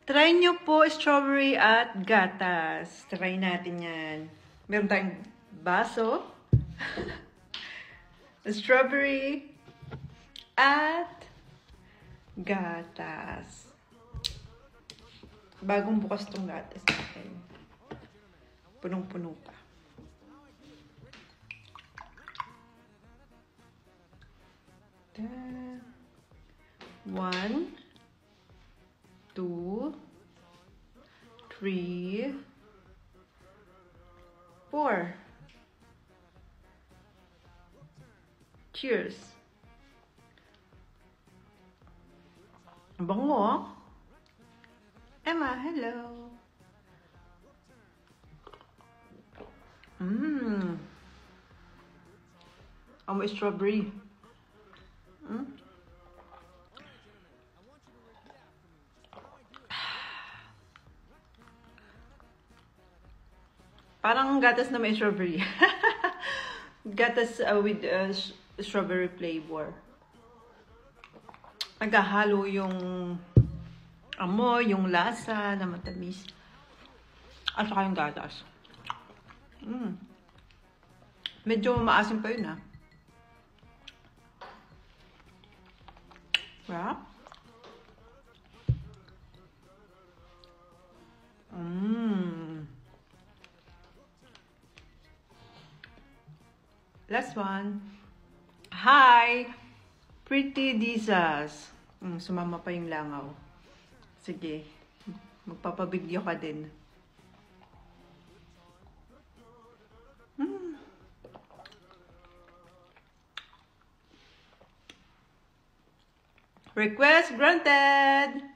Try nyo po strawberry at gatas. Try natin yan. Meron tayong baso. Strawberry at gatas. Bagong bukas tong gatas natin. Punong-puno pa. One, 2, 3, 4. Cheers. Ang bango. Emma, hello. Amoy strawberry. Parang gatas na may strawberry. Gatas with strawberry flavor. Naghahalo yung amoy, yung lasa na matamis. At saka yung gatas. Medyo maasim pa yun, ha? Yeah? Last one. Hi! Pretty Dizas. Sumama pa yung langaw. Sige. Magpapabidyo ka din. Request granted!